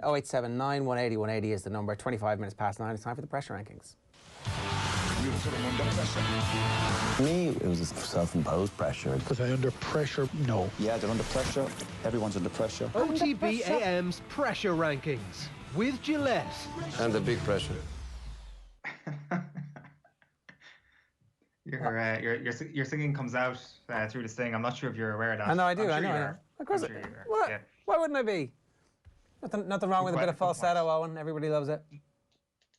0879 180 180 is the number. 25 minutes past 9. It's time for the pressure rankings. For me, it was a self-imposed pressure. Was I under pressure? No. Yeah, they're under pressure. Everyone's under pressure. OTB AM's pressure rankings with Gillette. And the big pressure. Your singing comes out through this thing. I'm not sure if you're aware of that. I know, I do. Sure I know. Of course. Why wouldn't I be? Nothing wrong with a bit of falsetto, Owen. Everybody loves it.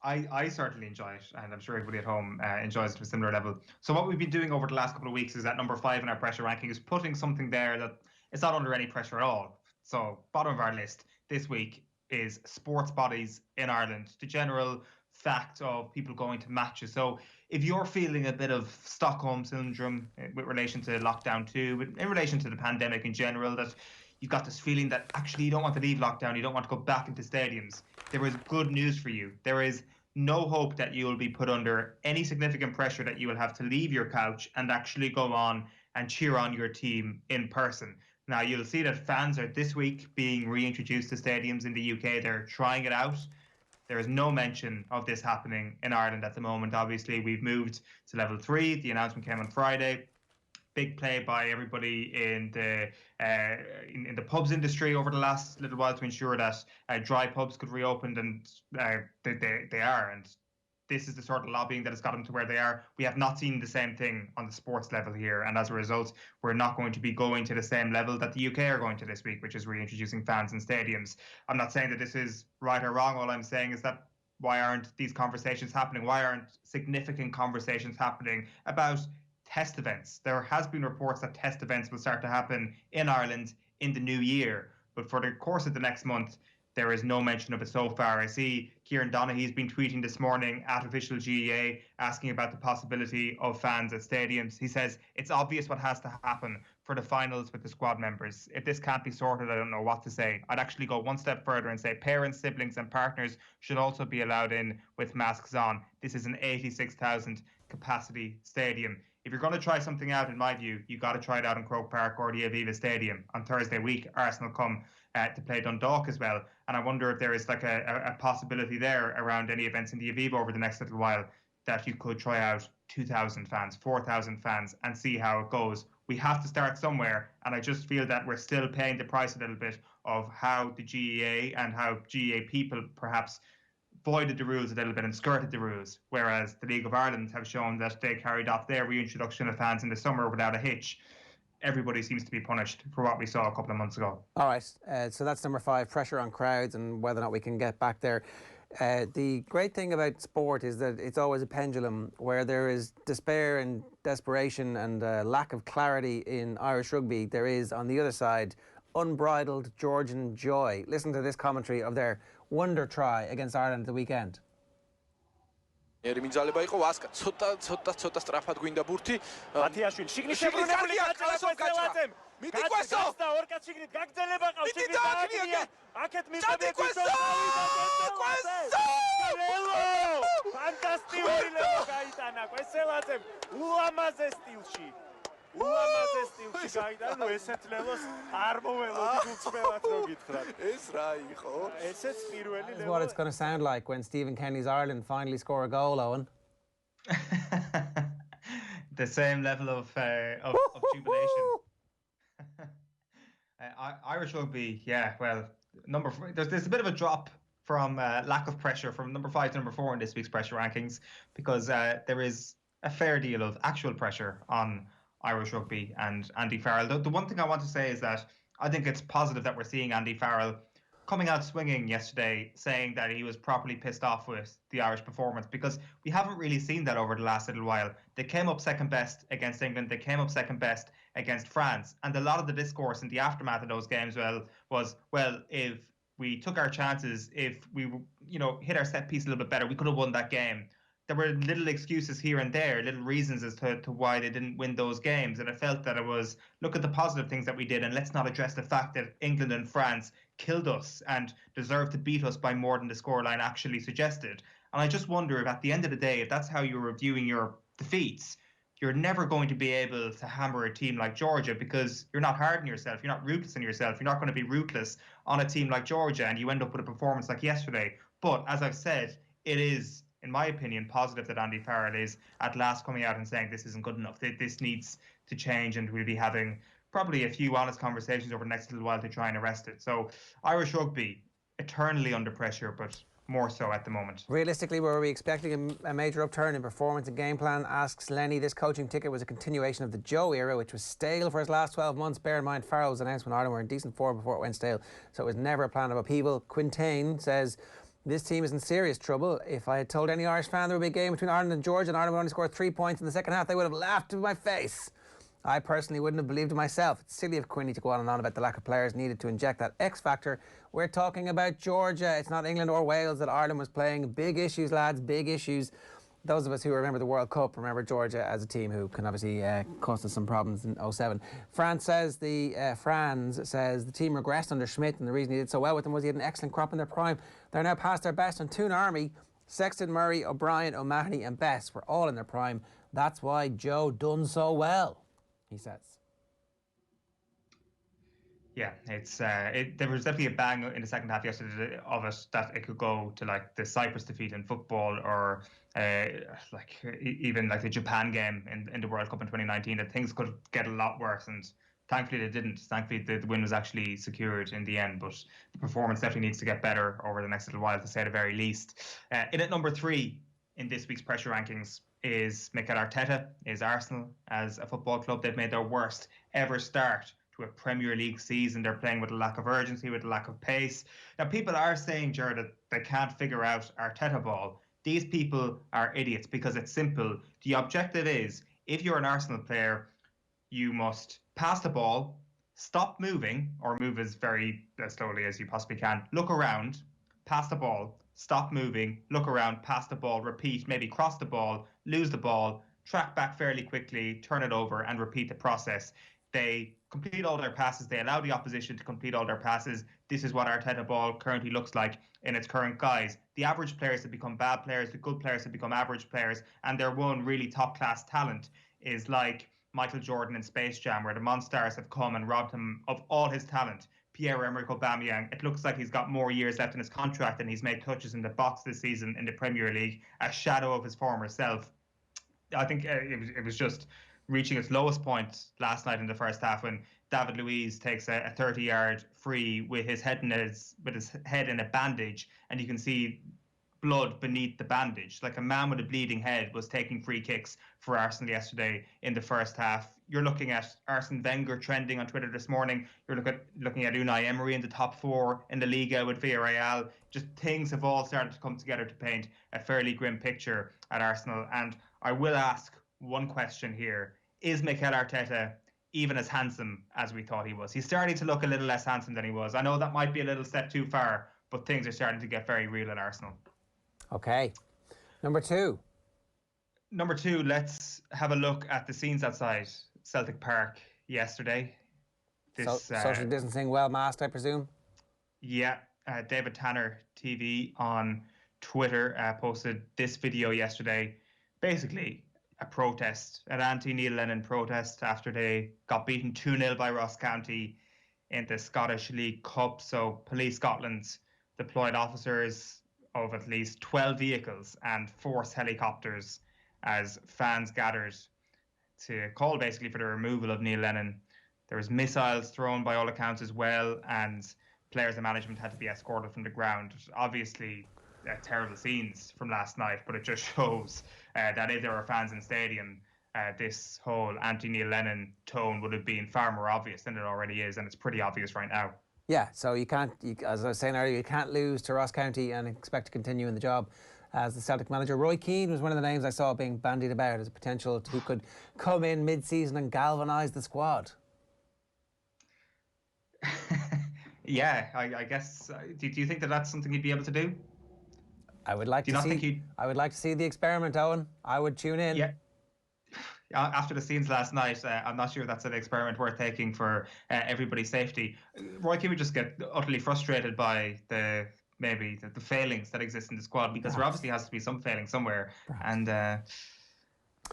I certainly enjoy it, and I'm sure everybody at home enjoys it to a similar level. So what we've been doing over the last couple of weeks is at number 5 in our pressure ranking is putting something there that it's not under any pressure at all. So bottom of our list this week is sports bodies in Ireland. The general fact of people going to matches. So if you're feeling a bit of Stockholm syndrome with relation to lockdown 2, in relation to the pandemic in general, that you've got this feeling that actually you don't want to leave lockdown, you don't want to go back into stadiums, there is good news for you. There is no hope that you will be put under any significant pressure that you will have to leave your couch and actually go on and cheer on your team in person. Now, you'll see that fans are this week being reintroduced to stadiums in the UK. They're trying it out. There is no mention of this happening in Ireland at the moment. Obviously, we've moved to level 3. The announcement came on Friday. Big play by everybody in the pubs industry over the last little while to ensure that dry pubs could reopen, and they are. And this is the sort of lobbying that has got them to where they are. We have not seen the same thing on the sports level here, and as a result, we're not going to be going to the same level that the UK are going to this week, which is reintroducing fans in stadiums. I'm not saying that this is right or wrong. All I'm saying is that why aren't these conversations happening? Why aren't significant conversations happening about test events? There has been reports that test events will start to happen in Ireland in the new year, but for the course of the next month, there is no mention of it so far. I see Kieran Donaghy's been tweeting this morning at official GEA asking about the possibility of fans at stadiums. He says it's obvious what has to happen for the finals with the squad members. If this can't be sorted, I don't know what to say. I'd actually go one step further and say parents, siblings and partners should also be allowed in with masks on. This is an 86,000 capacity stadium. If you're going to try something out, in my view, you've got to try it out in Croke Park or the Aviva Stadium. On Thursday week, Arsenal come to play Dundalk as well. And I wonder if there is like a possibility there around any events in the Aviva over the next little while that you could try out 2,000 fans, 4,000 fans and see how it goes. We have to start somewhere. And I just feel that we're still paying the price a little bit of how the GEA and how GEA people perhaps voided the rules a little bit and skirted the rules, whereas the League of Ireland have shown that they carried off their reintroduction of fans in the summer without a hitch. Everybody seems to be punished for what we saw a couple of months ago. All right, so that's number 5, pressure on crowds and whether or not we can get back there. The great thing about sport is that it's always a pendulum. Where there is despair and desperation and lack of clarity in Irish rugby, there is, on the other side, unbridled Georgian joy. Listen to this commentary of their wonder try against Ireland at the weekend. მინძალება იყო ვასკა ცოტა სწრაფად გვინდა ბურთი მათიაშვილი შიგნით შებრუნებული გაწელაძემ მიდი კვესო და ორკაც შიგნით გაგრძელება ყავს შიგნით დააგია აქეთ მიწები კვესო ფანტასტიკური ლევა გაიტანა კვესელაძემ ულამაზე stილში გაიტანა ნუ ესეთ ლევოს არ მოველოდი გულწრფელად რო გითხრათ ეს რა იყო ესეც პირველი ლევა. This is what it's going to sound like when Stephen Kenny's Ireland finally score a goal, Owen. The same level of jubilation. Irish rugby, yeah, well, there's a bit of a drop from lack of pressure from number 5 to number 4 in this week's pressure rankings, because there is a fair deal of actual pressure on Irish rugby and Andy Farrell. The one thing I want to say is that I think it's positive that we're seeing Andy Farrell coming out swinging yesterday, saying that he was properly pissed off with the Irish performance, because we haven't really seen that over the last little while. They came up second best against England. They came up second best against France. And a lot of the discourse in the aftermath of those games was, if we took our chances, if we hit our set piece a little bit better, we could have won that game. There were little excuses here and there, little reasons as to why they didn't win those games. And I felt that it was, look at the positive things that we did, and let's not address the fact that England and France killed us and deserved to beat us by more than the scoreline actually suggested. And I just wonder if at the end of the day, if that's how you're reviewing your defeats, you're never going to be able to hammer a team like Georgia because you're not hard on yourself. You're not ruthless on yourself. You're not going to be ruthless on a team like Georgia, and you end up with a performance like yesterday. But as I've said, it is, in my opinion, positive that Andy Farrell is at last coming out and saying this isn't good enough. This needs to change, and we'll be having probably a few honest conversations over the next little while to try and arrest it. So Irish rugby, eternally under pressure, but more so at the moment. Realistically, were we expecting a major upturn in performance and game plan? Asks Lenny. This coaching ticket was a continuation of the Joe era, which was stale for his last 12 months. Bear in mind, Farrell was announced when Ireland were in decent form before it went stale, so it was never a plan of upheaval. Quintain says, this team is in serious trouble. If I had told any Irish fan there would be a game between Ireland and Georgia and Ireland would only score 3 points in the second half, they would have laughed in my face. I personally wouldn't have believed it myself. It's silly of Quinny to go on and on about the lack of players needed to inject that X factor. We're talking about Georgia. It's not England or Wales that Ireland was playing. Big issues, lads, big issues. Those of us who remember the World Cup remember Georgia as a team who can obviously cause us some problems in 07. Franz says the team regressed under Schmidt, and the reason he did so well with them was he had an excellent crop in their prime. They're now past their best, and Toon Army, Sexton, Murray, O'Brien, O'Mahony and Best were all in their prime. That's why Joe done so well, he says. Yeah, there was definitely a bang in the second half yesterday of it that it could go to like the Cyprus defeat in football, or even like the Japan game in the World Cup in 2019, that things could get a lot worse, and thankfully they didn't. Thankfully the win was actually secured in the end, but the performance definitely needs to get better over the next little while, to say the very least. In at number 3 in this week's pressure rankings is Mikel Arteta, is Arsenal as a football club. They've made their worst ever start to a Premier League season. They're playing with a lack of urgency, with a lack of pace. Now, people are saying, Jared, that they can't figure out Arteta ball. These people are idiots, because it's simple. The objective is, if you're an Arsenal player, you must pass the ball, stop moving, or move as slowly as you possibly can, look around, pass the ball, stop moving, look around, pass the ball, repeat, maybe cross the ball, lose the ball, track back fairly quickly, turn it over, and repeat the process. They complete all their passes. They allow the opposition to complete all their passes. This is what Arteta ball currently looks like in its current guise. The average players have become bad players. The good players have become average players. And their one really top-class talent is like Michael Jordan in Space Jam, where the Monstars have come and robbed him of all his talent. Pierre-Emerick Aubameyang, it looks like he's got more years left in his contract, and he's made touches in the box this season in the Premier League, a shadow of his former self. I think it was just reaching its lowest point last night in the first half when David Luiz takes a 30-yard free with his head in a bandage, and you can see blood beneath the bandage. Like a man with a bleeding head was taking free kicks for Arsenal yesterday in the first half. You're looking at Arsene Wenger trending on Twitter this morning. You're looking at Unai Emery in the top 4 in the Liga with Villarreal. Just things have all started to come together to paint a fairly grim picture at Arsenal. And I will ask one question here. Is Mikel Arteta even as handsome as we thought he was? He's starting to look a little less handsome than he was. I know that might be a little step too far, but things are starting to get very real at Arsenal. Okay. Number 2, let's have a look at the scenes outside Celtic Park yesterday. Social distancing well masked, I presume? Yeah. David Tanner TV on Twitter posted this video yesterday. Basically, a protest, an anti-Neil Lennon protest after they got beaten 2-0 by Ross County in the Scottish League Cup. So Police Scotland deployed officers of at least 12 vehicles and force helicopters as fans gathered to call basically for the removal of Neil Lennon. There was missiles thrown by all accounts as well, and players and management had to be escorted from the ground. Obviously, terrible scenes from last night, but it just shows that if there were fans in the stadium, this whole anti-Neil Lennon tone would have been far more obvious than it already is, and it's pretty obvious right now. Yeah, so as I was saying earlier, you can't lose to Ross County and expect to continue in the job as the Celtic manager. Roy Keane was one of the names I saw being bandied about as a potential who could come in mid-season and galvanise the squad. Yeah, I guess. Do you think that that's something he'd be able to do? I would like to see the experiment, Owen. I would tune in. Yeah. After the scenes last night, I'm not sure that's an experiment worth taking for everybody's safety. Roy Keane would just get utterly frustrated by the failings that exist in the squad, because there obviously has to be some failing somewhere. And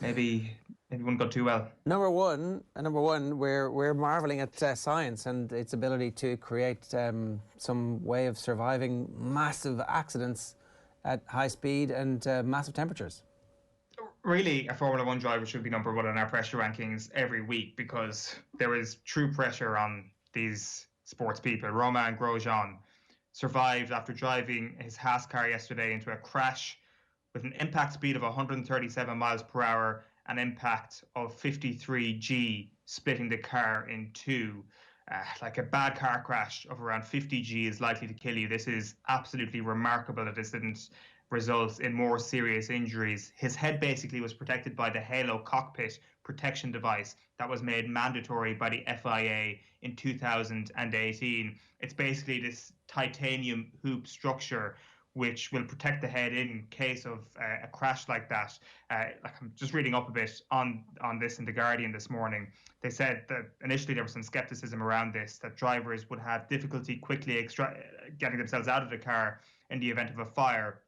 maybe it wouldn't go too well. Number one, we're marveling at science and its ability to create some way of surviving massive accidents at high speed and massive temperatures. Really, a Formula One driver should be number one in our pressure rankings every week because there is true pressure on these sports people. Romain Grosjean survived after driving his Haas car yesterday into a crash with an impact speed of 137 miles per hour, an impact of 53 G, splitting the car in two. Like a bad car crash of around 50 G is likely to kill you. This is absolutely remarkable that this didn't result in more serious injuries. His head basically was protected by the Halo cockpit protection device that was made mandatory by the FIA in 2018. It's basically this titanium hoop structure which will protect the head in case of a crash like that. Like I'm just reading up a bit on this in The Guardian this morning. They said that initially there was some skepticism around this, that drivers would have difficulty quickly getting themselves out of the car in the event of a fire,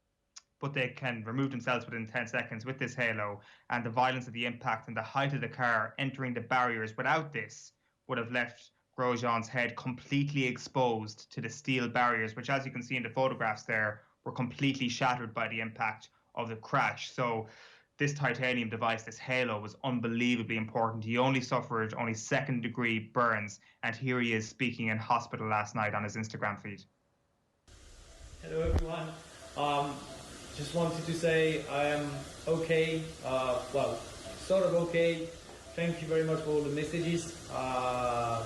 but they can remove themselves within 10 seconds with this halo, and the violence of the impact and the height of the car entering the barriers without this would have left Grosjean's head completely exposed to the steel barriers, which, as you can see in the photographs there, were completely shattered by the impact of the crash. So this titanium device, this halo, was unbelievably important. He only suffered only second-degree burns, and here he is speaking in hospital last night on his Instagram feed. Hello everyone. Just wanted to say I am okay, well, sort of okay. Thank you very much for all the messages. I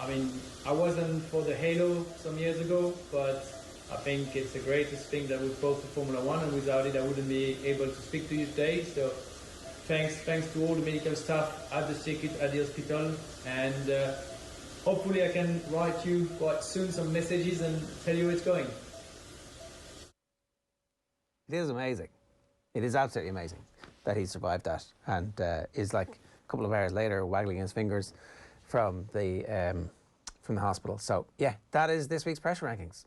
mean, I wasn't for the halo some years ago, but I think it's the greatest thing that we've brought to Formula One, and without it I wouldn't be able to speak to you today. So thanks to all the medical staff at the circuit, at the hospital, and hopefully I can write you quite soon some messages and tell you where it's going. It is amazing. It is absolutely amazing that he survived that and is like a couple of hours later waggling his fingers from the hospital. So yeah, that is this week's pressure rankings.